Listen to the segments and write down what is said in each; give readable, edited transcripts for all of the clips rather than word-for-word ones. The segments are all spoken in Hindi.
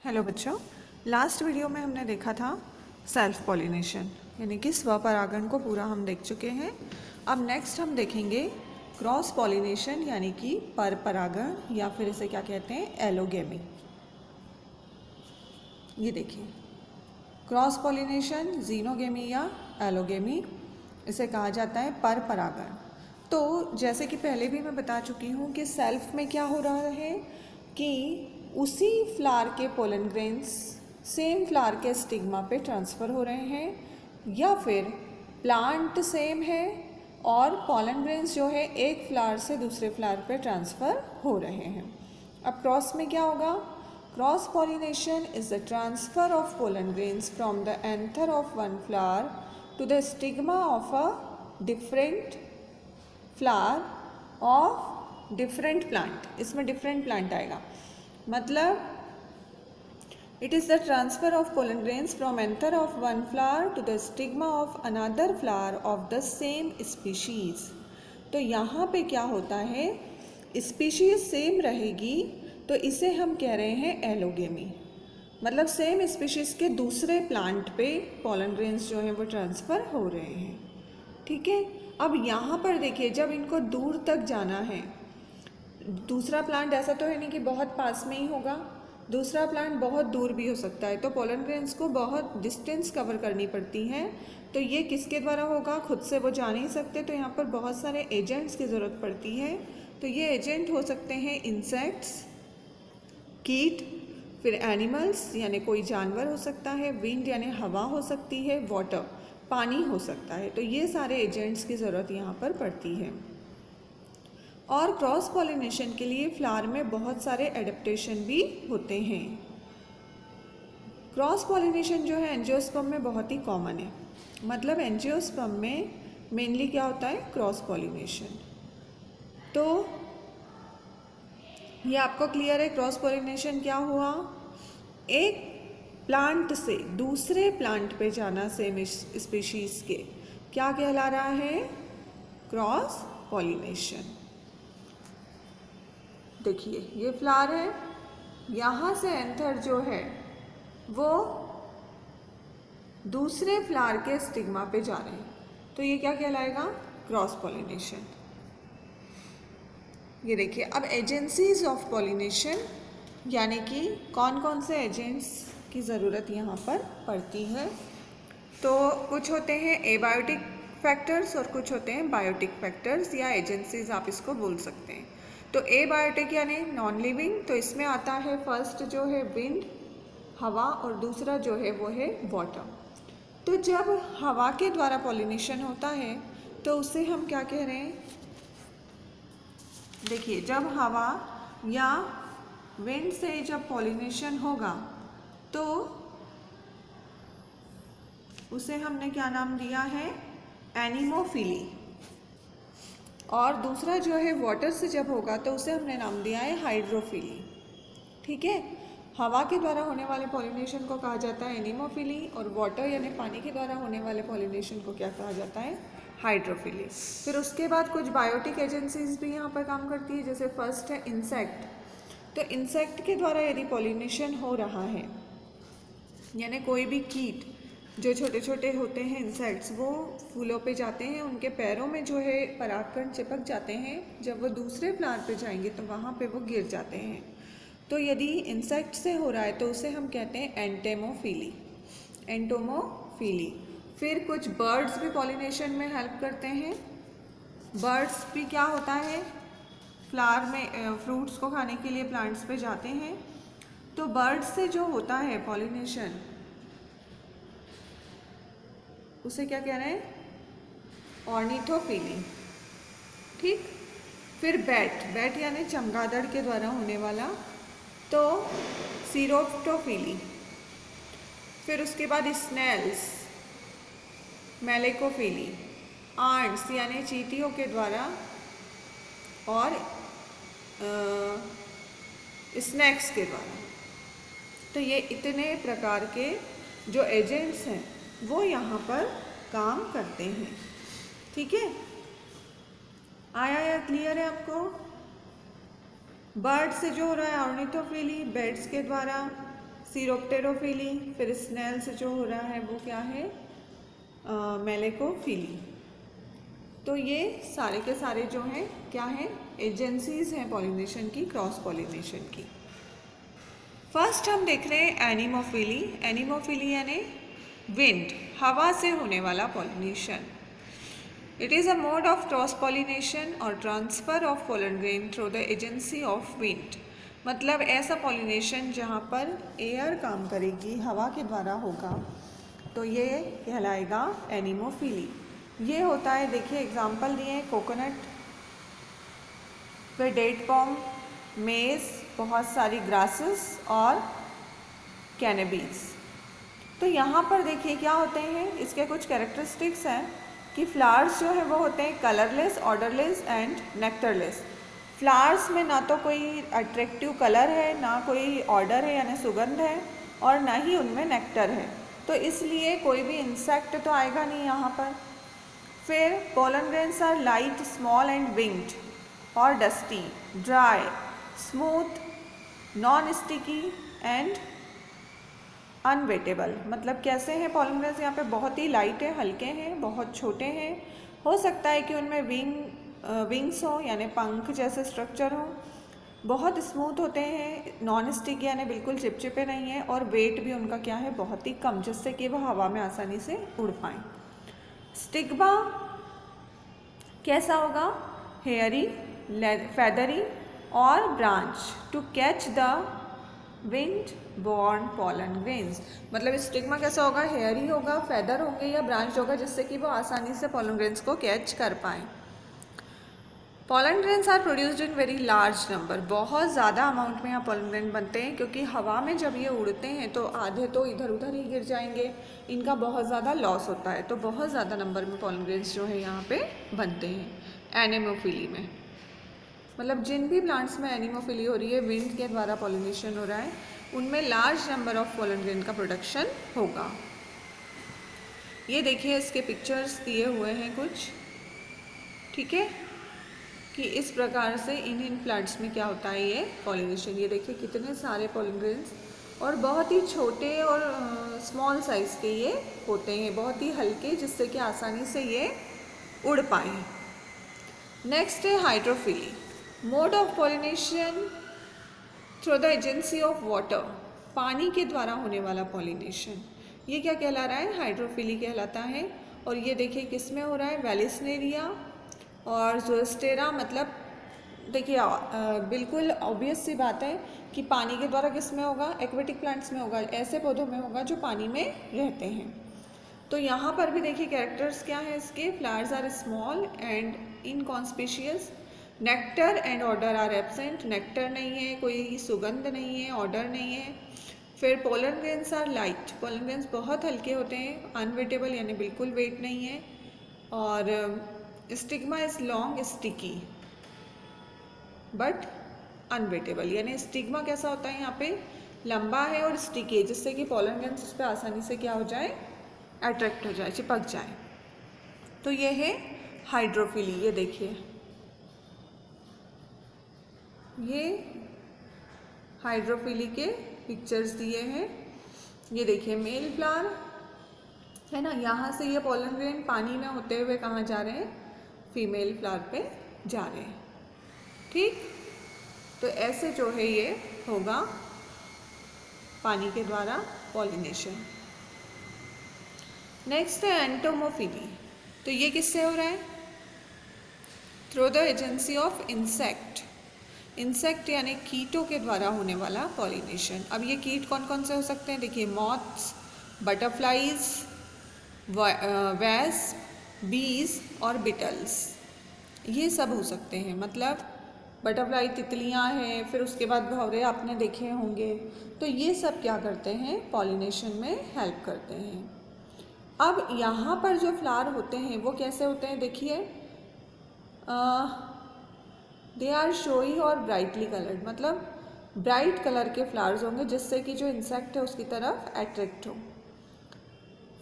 हेलो बच्चों, लास्ट वीडियो में हमने देखा था सेल्फ पॉलिनेशन यानी कि स्वपरागण को पूरा हम देख चुके हैं। अब नेक्स्ट हम देखेंगे क्रॉस पॉलिनेशन यानी कि पर परागण या फिर इसे क्या कहते हैं, एलोगेमी। ये देखिए, क्रॉस पॉलिनेशन, जीनोगेमी या एलोगेमी, इसे कहा जाता है पर परागण। तो जैसे कि पहले भी मैं बता चुकी हूँ कि सेल्फ में क्या हो रहा है कि उसी फ्लावर के पोलन ग्रेन्स सेम फ्लावर के स्टिग्मा पे ट्रांसफ़र हो रहे हैं, या फिर प्लांट सेम है और पोलन ग्रेन्स जो है एक फ्लावर से दूसरे फ्लावर पे ट्रांसफ़र हो रहे हैं। अब क्रॉस में क्या होगा? Cross pollination is the transfer of pollen grains from the anther of one flower to the stigma of a different flower of different plant. इसमें डिफरेंट प्लांट आएगा, मतलब it is the transfer of pollen grains from anther of one flower to the stigma of another flower of the same species. तो यहाँ पे क्या होता है, स्पीशीज़ सेम रहेगी तो इसे हम कह रहे हैं एलोगेमी, मतलब सेम स्पीशीज़ के दूसरे प्लांट पे पोलन ग्रेन्स जो हैं वो ट्रांसफ़र हो रहे हैं। ठीक है, अब यहाँ पर देखिए, जब इनको दूर तक जाना है, दूसरा प्लांट ऐसा तो है नहीं कि बहुत पास में ही होगा, दूसरा प्लांट बहुत दूर भी हो सकता है, तो पोलन ग्रेन्स को बहुत डिस्टेंस कवर करनी पड़ती है। तो ये किसके द्वारा होगा? खुद से वो जा नहीं सकते, तो यहाँ पर बहुत सारे एजेंट्स की ज़रूरत पड़ती है। तो ये एजेंट हो सकते हैं इंसेक्ट्स, कीट, फिर एनिमल्स यानी कोई जानवर हो सकता है, विंड यानी हवा हो सकती है, वाटर पानी हो सकता है। तो ये सारे एजेंट्स की ज़रूरत यहाँ पर पड़ती है। और क्रॉस पॉलिनेशन के लिए फ्लावर में बहुत सारे एडेप्टेशन भी होते हैं। क्रॉस पॉलिनेशन जो है एंजियोस्पर्म में बहुत ही कॉमन है, मतलब एंजियोस्पर्म में मेनली क्या होता है, क्रॉस पॉलिनेशन। तो ये आपको क्लियर है क्रॉस पॉलिनेशन क्या हुआ? एक प्लांट से दूसरे प्लांट पे जाना सेम स्पीशीज़ के, क्या कहला रहा है? Cross pollination. देखिए, ये फ्लावर है, यहाँ से एंथर जो है वो दूसरे फ्लावर के स्टिग्मा पे जा रहे हैं, तो ये क्या कहलाएगा? Cross pollination. ये देखिए, अब एजेंसीज ऑफ पॉलिनेशन यानी कि कौन कौन से एजेंट्स की ज़रूरत यहाँ पर पड़ती है। तो कुछ होते हैं एबायोटिक फैक्टर्स और कुछ होते हैं बायोटिक फैक्टर्स या एजेंसीज, आप इसको बोल सकते हैं। तो एबायोटिक यानी नॉन लिविंग, तो इसमें आता है फर्स्ट जो है विंड, हवा, और दूसरा जो है वो है वाटर। तो जब हवा के द्वारा पॉलिनेशन होता है तो उसे हम क्या कह रहे हैं? देखिए, जब हवा या विंड से जब पॉलिनेशन होगा तो उसे हमने क्या नाम दिया है? एनिमोफिली। और दूसरा जो है वाटर से जब होगा तो उसे हमने नाम दिया है हाइड्रोफिली। ठीक है, हवा के द्वारा होने वाले पॉलिनेशन को कहा जाता है एनिमोफिली, और वाटर यानी पानी के द्वारा होने वाले पॉलिनेशन को क्या कहा जाता है? हाइड्रोफिली। फिर उसके बाद कुछ बायोटिक एजेंसीज भी यहाँ पर काम करती है, जैसे फर्स्ट है इंसेक्ट। तो इंसेक्ट के द्वारा यदि पॉलिनेशन हो रहा है, यानी कोई भी कीट जो छोटे छोटे होते हैं इंसेक्ट्स, वो फूलों पे जाते हैं, उनके पैरों में जो है परागकण चिपक जाते हैं, जब वो दूसरे फ्लावर पे जाएंगे तो वहाँ पे वो गिर जाते हैं। तो यदि इंसेक्ट से हो रहा है तो उसे हम कहते हैं एंटेमोफिली, एंटोमोफिली। फिर कुछ बर्ड्स भी पॉलिनेशन में हेल्प करते हैं। बर्ड्स भी क्या होता है, फ्लावर में फ्रूट्स को खाने के लिए प्लांट्स पे जाते हैं। तो बर्ड्स से जो होता है पॉलिनेशन, उसे क्या कह रहे हैं? ऑर्निथोफिली। ठीक, फिर बैट यानी चमगादड़ के द्वारा होने वाला, तो सीरोप्टोफिली। फिर उसके बाद स्नेल्स, मेलेकोफिली। आंट्स यानी चींटियों के द्वारा, और स्नैक्स के द्वारा। तो ये इतने प्रकार के जो एजेंट्स हैं वो यहाँ पर काम करते हैं। ठीक है, आया या क्लियर है आपको? बर्ड से जो हो रहा है ऑर्निथोफिली, बर्ड्स के द्वारा, सीरोप्टेरोफिली, फिर स्नेल से जो हो रहा है वो क्या है, मेलेकोफिली। तो ये सारे के सारे जो हैं क्या हैं, एजेंसीज हैं पॉलिनेशन की, क्रॉस पॉलिनेशन की। फर्स्ट हम देख रहे हैं एनिमोफिली। एनिमोफिली यानी विंड, हवा से होने वाला pollination. It is a mode of cross pollination और transfer of pollen grain through the agency of wind. मतलब ऐसा पॉलिनेशन जहाँ पर एयर काम करेगी, हवा के द्वारा होगा, तो ये कहलाएगा एनिमोफिली। ये होता है, देखिए एग्जाम्पल दिए हैं, कोकोनट, फिर डेट पॉम, मेज़, बहुत सारी ग्रासेस और कैनबीज। तो यहाँ पर देखिए क्या होते हैं, इसके कुछ कैरेक्टरिस्टिक्स हैं कि फ्लावर्स जो है वो होते हैं colourless, odourless and nectarless. Flowers में ना तो कोई अट्रैक्टिव कलर है, ना कोई ऑर्डर है यानी सुगंध है, और ना ही उनमें नेक्टर है, तो इसलिए कोई भी इंसेक्ट तो आएगा नहीं यहाँ पर। फिर pollen grains are light, small and winged और dusty, dry, smooth, non sticky and unwettable. मतलब कैसे हैं पोलन ग्रेन्स, यहाँ पे बहुत ही लाइट है, हल्के हैं, बहुत छोटे हैं, हो सकता है कि उनमें विंग्स हो यानी पंख जैसे स्ट्रक्चर हो, बहुत स्मूथ होते हैं, नॉन स्टिक यानी बिल्कुल चिपचिपे नहीं है, और वेट भी उनका क्या है, बहुत ही कम, जिससे कि वह हवा में आसानी से उड़ पाएँ। स्टिग्मा कैसा होगा, हेयरी, फेदरी और branch to catch the wind borne pollen grains. मतलब स्टिग्मा कैसा होगा, हेयरी होगा, फेदर होंगे या ब्रांच होगा, जिससे कि वो आसानी से पोलन ग्रेन्स को कैच कर पाएँ। Pollen grains are produced in very large number. बहुत ज़्यादा अमाउंट में यहाँ पोलन ग्रेन बनते हैं, क्योंकि हवा में जब ये उड़ते हैं तो आधे तो इधर उधर ही गिर जाएंगे, इनका बहुत ज़्यादा लॉस होता है, तो बहुत ज़्यादा नंबर में पोलन ग्रेन्स जो है यहाँ पे बनते हैं एनिमोफिली में। मतलब जिन भी प्लांट्स में एनिमोफिली हो रही है, विंड के द्वारा पॉलिनेशन हो रहा है, उनमें large number of pollen grain का प्रोडक्शन होगा। ये देखिए इसके पिक्चर्स दिए हुए हैं कुछ, ठीक है, कि इस प्रकार से इन प्लांट्स में क्या होता है ये पॉलिनेशन। ये देखिए कितने सारे पोलन ग्रेन्स, और बहुत ही छोटे और स्मॉल साइज़ के ये होते हैं, बहुत ही हल्के, जिससे कि आसानी से ये उड़ पाएँ। नेक्स्ट है hydrophily, mode of pollination through the agency of water. पानी के द्वारा होने वाला पॉलिनेशन, ये क्या कहला रहा है, हाइड्रोफिली कहलाता है। और ये देखिए किस में हो रहा है, वेलिस्नेरिया और ज़ोस्टेरा। मतलब देखिए बिल्कुल ऑब्वियस सी बात है कि पानी के द्वारा किस में होगा, एक्वेटिक प्लांट्स में होगा, ऐसे पौधों में होगा जो पानी में रहते हैं। तो यहाँ पर भी देखिए कैरेक्टर्स क्या है इसके, flowers are small and inconspicuous, nectar and odour are absent. Nectar नहीं है, कोई सुगंध नहीं है, ऑर्डर नहीं है। फिर pollen grains are light, pollen grains बहुत हल्के होते हैं, अनवेटेबल यानी बिल्कुल वेट नहीं है। और stigma is long, sticky but unwettable, यानी स्टिग्मा कैसा होता है यहाँ पे, लंबा है और स्टिकी है, जिससे कि पोलन ग्रेन्स उस पर आसानी से क्या हो जाए, अट्रैक्ट हो जाए, चिपक जाए। तो ये है हाइड्रोफिली। ये देखिए ये हाइड्रोफिली के पिक्चर्स दिए हैं। ये देखिए मेल फ्लावर है ना, यहाँ से ये पोलन ग्रेन पानी में होते हुए कहाँ जा रहे हैं, फीमेल फ्लावर पे जा रहे हैं, ठीक। तो ऐसे जो है ये होगा पानी के द्वारा पॉलिनेशन। नेक्स्ट है एंटोमोफिली। तो ये किससे हो रहा है, through the agency of insect. Insect यानी कीटों के द्वारा होने वाला पॉलिनेशन। अब ये कीट कौन कौन से हो सकते हैं, देखिए मॉथ्स, बटरफ्लाइज, वैस्प, बीज और बिटल्स, ये सब हो सकते हैं। मतलब बटरफ्लाई तितलियां हैं, फिर उसके बाद भंवरे आपने देखे होंगे, तो ये सब क्या करते हैं, पॉलिनेशन में हेल्प करते हैं। अब यहाँ पर जो फ्लावर होते हैं वो कैसे होते हैं, देखिए दे आर शोई और ब्राइटली कलर्ड, मतलब ब्राइट कलर के फ्लावर्स होंगे, जिससे कि जो इंसेक्ट है उसकी तरफ अट्रैक्ट हो।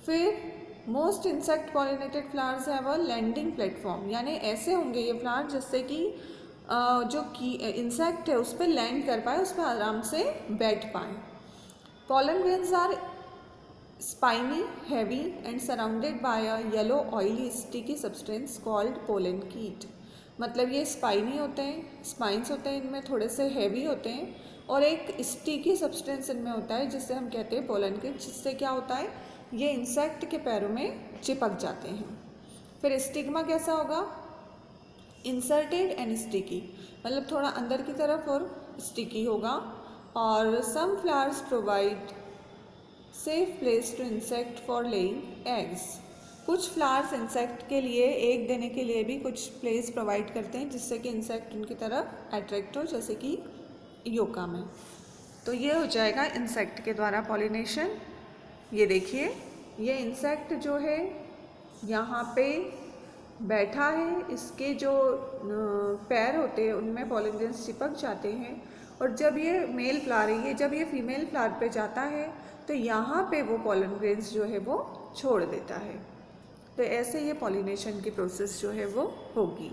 फिर most insect pollinated flowers have a landing platform, यानी ऐसे होंगे ये फ्लावर जिससे कि जो इंसेक्ट है उस पर लैंड कर पाए, उस पर आराम से बैठ पाए। Pollen grains are spiny, heavy and surrounded by a yellow oily sticky substance called pollen kit. मतलब ये स्पाइनी होते हैं, स्पाइंस होते हैं, इनमें थोड़े से हैवी होते हैं और एक स्टिकी सब्सटेंस इनमें होता है जिससे हम कहते हैं पोलन किट, जिससे क्या होता है ये इंसेक्ट के पैरों में चिपक जाते हैं। फिर स्टिग्मा कैसा होगा, इंसर्टेड एंड स्टिकी, मतलब थोड़ा अंदर की तरफ और स्टिकी होगा। और some flowers provide safe place to insect for laying eggs, कुछ फ्लावर्स इंसेक्ट के लिए एग देने के लिए भी कुछ प्लेस प्रोवाइड करते हैं जिससे कि इंसेक्ट उनकी तरफ अट्रैक्ट हो, जैसे कि योका में। तो ये हो जाएगा इंसेक्ट के द्वारा पॉलिनेशन। ये देखिए ये इंसेक्ट जो है यहाँ पे बैठा है, इसके जो पैर होते हैं उनमें पॉलन ग्रेन्स चिपक जाते हैं और जब ये मेल फ्लावर है, ये जब ये फीमेल फ्लावर पे जाता है तो यहाँ पे वो पॉलन ग्रेन्स जो है वो छोड़ देता है। तो ऐसे ये पॉलिनेशन की प्रोसेस जो है वो होगी।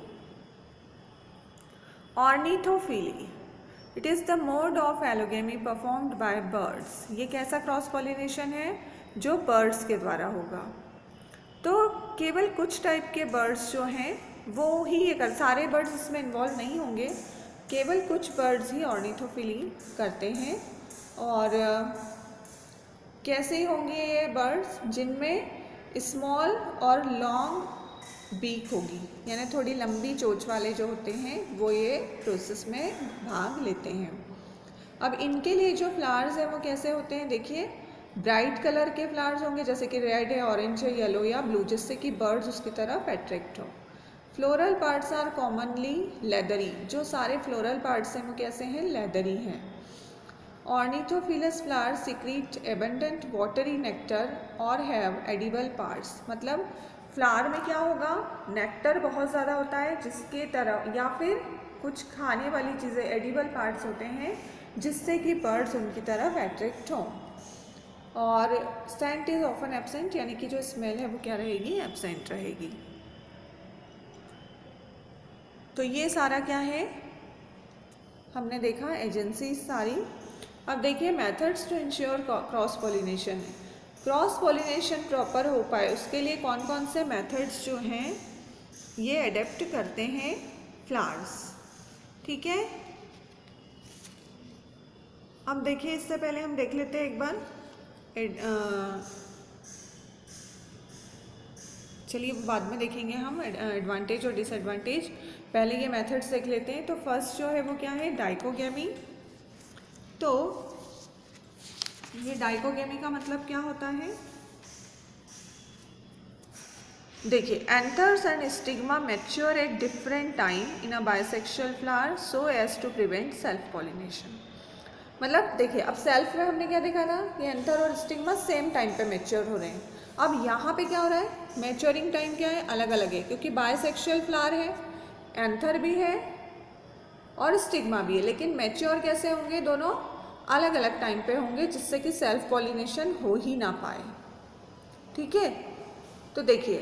Ornithophily, it is the mode of allogamy performed by birds. ये कैसा क्रॉस पॉलिनेशन है जो बर्ड्स के द्वारा होगा। तो केवल कुछ टाइप के बर्ड्स जो हैं वो ही ये सारे बर्ड्स इसमें इन्वॉल्व नहीं होंगे, केवल कुछ बर्ड्स ही ऑर्निथोफिली करते हैं। और कैसे होंगे ये बर्ड्स, जिनमें स्मॉल और लॉन्ग बीक होगी, यानी थोड़ी लंबी चोंच वाले जो होते हैं वो ये प्रोसेस में भाग लेते हैं। अब इनके लिए जो फ्लावर्स हैं वो कैसे होते हैं, देखिए ब्राइट कलर के फ्लावर्स होंगे जैसे कि रेड है, ऑरेंज है, येलो या ब्लू, जिससे कि बर्ड्स उसकी तरफ अट्रैक्ट हो। Floral parts are commonly leathery, जो सारे फ्लोरल पार्ट्स हैं वो कैसे हैं, लेदरी हैं। Ornithophilous flowers secrete abundant watery nectar और हैव एडिबल पार्ट्स, मतलब फ्लावर में क्या होगा, नेक्टर बहुत ज़्यादा होता है जिसके तरफ, या फिर कुछ खाने वाली चीज़ें एडिबल पार्ट्स होते हैं जिससे कि बर्ड्स उनकी तरफ अट्रैक्ट हों। और सेंट इज़ ऑफन एब्सेंट, यानी कि जो स्मेल है वो क्या रहेगी, एब्सेंट रहेगी। तो ये सारा क्या है, हमने देखा एजेंसी सारी। अब देखिए methods to ensure cross pollination है। क्रॉस पॉलिनेशन प्रॉपर हो पाए उसके लिए कौन कौन से मेथड्स जो हैं ये अडेप्ट करते हैं फ्लावर्स, ठीक है। अब देखिए इससे पहले हम देख लेते हैं एक बार, चलिए बाद में देखेंगे हम एडवांटेज और डिसएडवांटेज, पहले ये मेथड्स देख लेते हैं। तो फर्स्ट जो है वो क्या है, डाइकोगेमी। तो ये डाइकोगेमी का मतलब क्या होता है, देखिए anthers and stigma mature at different time in a bisexual flower so as to prevent self pollination. मतलब देखिए अब सेल्फ में हमने क्या देखा था, ये एंथर और स्टिग्मा सेम टाइम पे मैच्योर हो रहे हैं। अब यहाँ पे क्या हो रहा है, मैच्योरिंग टाइम क्या है, अलग अलग है, क्योंकि बाइसेक्सुअल फ्लावर है, एंथर भी है और स्टिग्मा भी है, लेकिन मैच्योर कैसे होंगे, दोनों अलग अलग टाइम पे होंगे जिससे कि सेल्फ पॉलिनेशन हो ही ना पाए, ठीक है। तो देखिए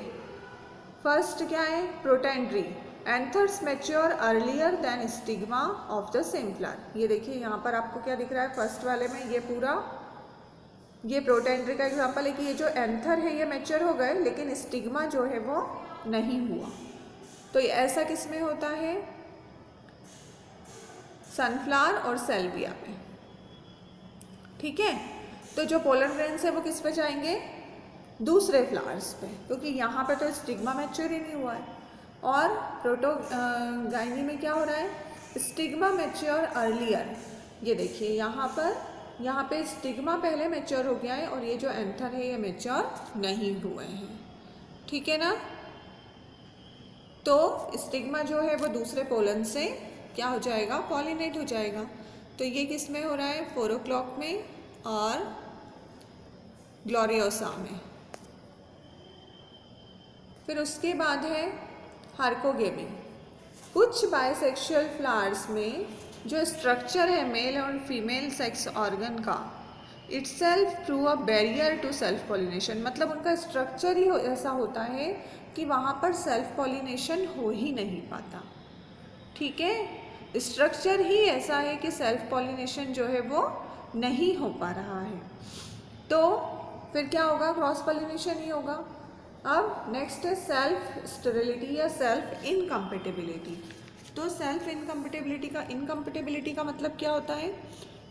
फर्स्ट क्या है, protandry, anthers mature earlier than stigma of the same flower. ये देखिए यहाँ पर आपको क्या दिख रहा है, फर्स्ट वाले में ये पूरा ये प्रोटेंड्री का एग्जाम्पल है कि ये जो एंथर है ये मैच्योर हो गए लेकिन स्टिग्मा जो है वो नहीं हुआ। तो ये ऐसा किस में होता है, सनफ्लावर और सेल्विया में, ठीक है। तो जो पोलन ग्रेन्स है वो किस पे जाएंगे, दूसरे फ्लावर्स पे, क्योंकि यहाँ पे तो स्टिग्मा मैच्योर ही नहीं हुआ है। और प्रोटोगाइनी में क्या हो रहा है, स्टिग्मा मैच्योर अर्लियर। ये देखिए यहाँ पे स्टिग्मा पहले मैच्योर हो गया है और ये जो एंथर है ये मैच्योर नहीं हुए हैं, ठीक है ना। तो स्टिग्मा जो है वो दूसरे पोलन से क्या हो जाएगा, पॉलिनेट हो जाएगा। तो ये किस में हो रहा है, 4 o'clock में और ग्लोरियोसा में। फिर उसके बाद है हार्कोगेमी। कुछ बाइसेक्सुअल फ्लावर्स में जो स्ट्रक्चर है मेल और फीमेल सेक्स ऑर्गन का, itself prove a barrier to self pollination, मतलब उनका स्ट्रक्चर ही ऐसा होता है कि वहाँ पर सेल्फ पॉलिनेशन हो ही नहीं पाता, ठीक है। स्ट्रक्चर ही ऐसा है कि सेल्फ पॉलिनेशन जो है वो नहीं हो पा रहा है, तो फिर क्या होगा, क्रॉस पॉलिनेशन ही होगा। अब नेक्स्ट है सेल्फ स्टेरिलिटी या सेल्फ इनकम्पेटिबिलिटी। तो सेल्फ इनकम्पेटिबिलिटी का मतलब क्या होता है,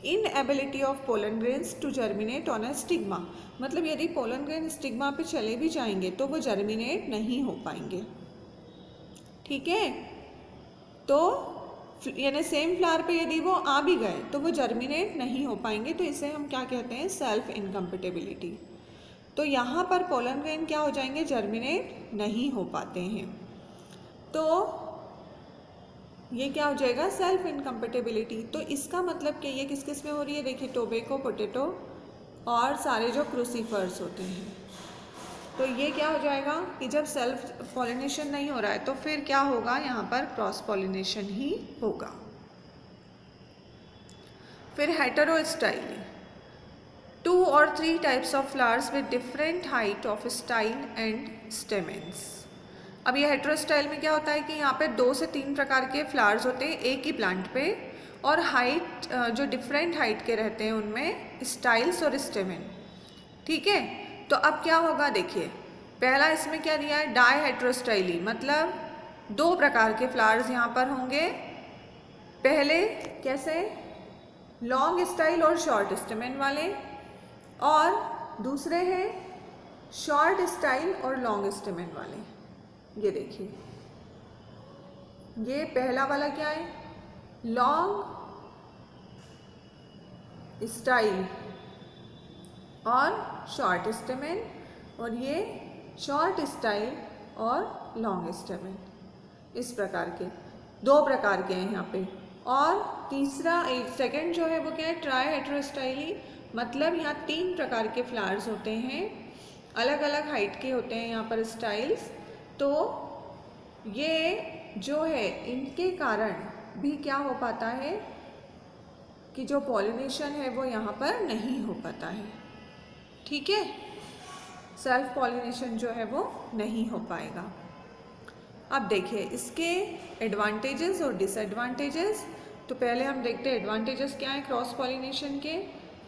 inability of pollen grains to germinate on a stigma. मतलब यदि पोलन ग्रेन स्टिग्मा पे चले भी जाएंगे तो वो जर्मिनेट नहीं हो पाएंगे, ठीक है। तो यानी सेम फ्लावर पे यदि वो आ भी गए तो वो जर्मिनेट नहीं हो पाएंगे, तो इसे हम क्या कहते हैं, सेल्फ इनकम्पेटिबिलिटी। तो यहाँ पर पोलन ग्रेन क्या हो जाएंगे, जर्मिनेट नहीं हो पाते हैं, तो ये क्या हो जाएगा, सेल्फ इनकम्पेटिबिलिटी। तो इसका मतलब कि ये किस किस में हो रही है, देखिए टोबैको, पोटैटो और सारे जो क्रूसीफर्स होते हैं। तो ये क्या हो जाएगा कि जब सेल्फ पॉलिनेशन नहीं हो रहा है तो फिर क्या होगा, यहाँ पर क्रॉस पॉलिनेशन ही होगा। फिर हेटेरोस्टाइली, 2 or 3 types of flowers with different height of style and stamens। अब ये हेटेरोस्टाइल में क्या होता है कि यहाँ पे 2 से 3 प्रकार के फ्लावर्स होते हैं एक ही प्लांट पे, और हाइट जो डिफरेंट हाइट के रहते हैं उनमें स्टाइल्स और स्टेमेन, ठीक है। तो अब क्या होगा, देखिए पहला इसमें क्या दिया है, डाई हेटेरोस्टाइली, मतलब 2 प्रकार के फ्लावर्स यहाँ पर होंगे। पहले कैसे, लॉन्ग स्टाइल और शॉर्ट स्टेमेन वाले, और दूसरे हैं शॉर्ट स्टाइल और लॉन्ग स्टेमेन वाले। ये देखिए, ये पहला वाला क्या है, लॉन्ग स्टाइल और शॉर्ट स्टेमेन, और ये शॉर्ट स्टाइल और लॉन्ग स्टेमेन। इस प्रकार के 2 प्रकार के हैं यहाँ पे। और तीसरा सेकंड जो है वो क्या है, ट्राई हेटेरोस्टाइली, मतलब यहाँ 3 प्रकार के फ्लावर्स होते हैं, अलग अलग हाइट के होते हैं यहाँ पर स्टाइल्स। तो ये जो है इनके कारण भी क्या हो पाता है कि जो पॉलिनेशन है वो यहाँ पर नहीं हो पाता है, ठीक है। सेल्फ पॉलिनेशन जो है वो नहीं हो पाएगा। अब देखिए इसके एडवांटेजेस और डिसएडवांटेजेस। तो पहले हम देखते हैं एडवांटेजेस क्या है क्रॉस पॉलिनेशन के।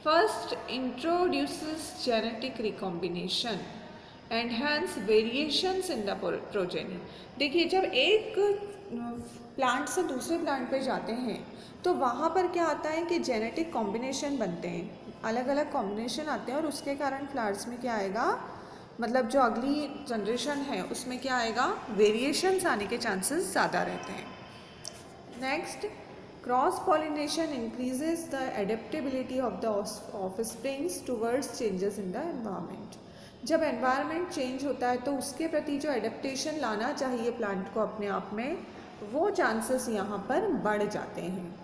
First, introduces genetic recombination and hence variations in the progeny. देखिए जब एक प्लांट से दूसरे प्लांट पे जाते हैं तो वहाँ पर क्या आता है कि जेनेटिक कॉम्बिनेशन बनते हैं, अलग अलग कॉम्बिनेशन आते हैं, और उसके कारण फ्लावर्स में क्या आएगा, मतलब जो अगली जनरेशन है उसमें क्या आएगा, वेरिएशंस आने के चांसेस ज़्यादा रहते हैं। Next, cross pollination increases the adaptability of the offsprings towards changes in the environment. जब एनवायरनमेंट चेंज होता है तो उसके प्रति जो एडेप्टेशन लाना चाहिए प्लांट को अपने आप में, वो चांसेस यहाँ पर बढ़ जाते हैं।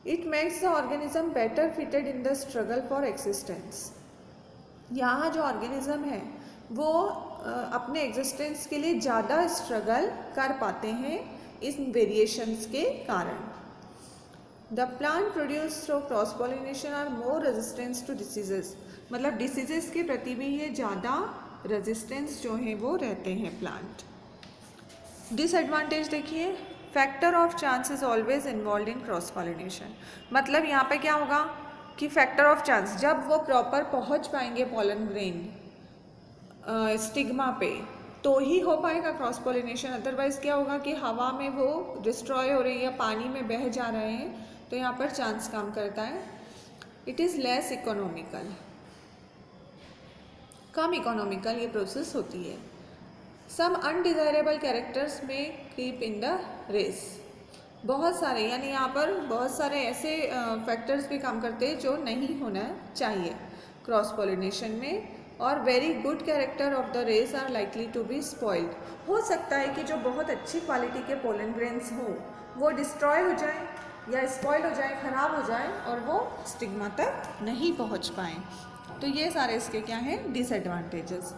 It makes the organism better fitted in the struggle for existence. यहाँ जो ऑर्गेनिज्म है वो अपने एग्जिस्टेंस के लिए ज़्यादा स्ट्रगल कर पाते हैं इन वेरिएशंस के कारण। The plant produce through cross pollination are more resistance to diseases, मतलब डिसीजेस के प्रति भी ये ज़्यादा रेजिस्टेंस जो है वो रहते हैं प्लांट। डिसएडवांटेज देखिए, factor of chance is always involve in cross pollination. मतलब यहाँ पे क्या होगा कि फैक्टर ऑफ चांस, जब वो प्रॉपर पहुँच पाएंगे पोलन ग्रेन स्टिग्मा पे तो ही हो पाएगा क्रॉस पॉलिनेशन। अदरवाइज क्या होगा कि हवा में वो डिस्ट्रॉय हो रही है या पानी में बह जा रहे हैं, तो यहाँ पर चांस काम करता है। It is less economical, come economical ये प्रोसेस होती है। सम अनडिज़ायरेबल कैरेक्टर्स में क्रीप इन द रेस। बहुत सारे, यानी यहाँ पर बहुत सारे ऐसे फैक्टर्स भी काम करते हैं जो नहीं होना चाहिए क्रॉस पॉलिनेशन में, और very good character of the race are likely to be spoiled. हो सकता है कि जो बहुत अच्छी क्वालिटी के पोलन ग्रेन्स हो वो डिस्ट्रॉय हो जाए या स्पॉइल हो जाए, ख़राब हो जाए, और वो स्टिग्मा तक नहीं पहुँच पाएँ। तो ये सारे इसके क्या हैं डिसएडवांटेजेस।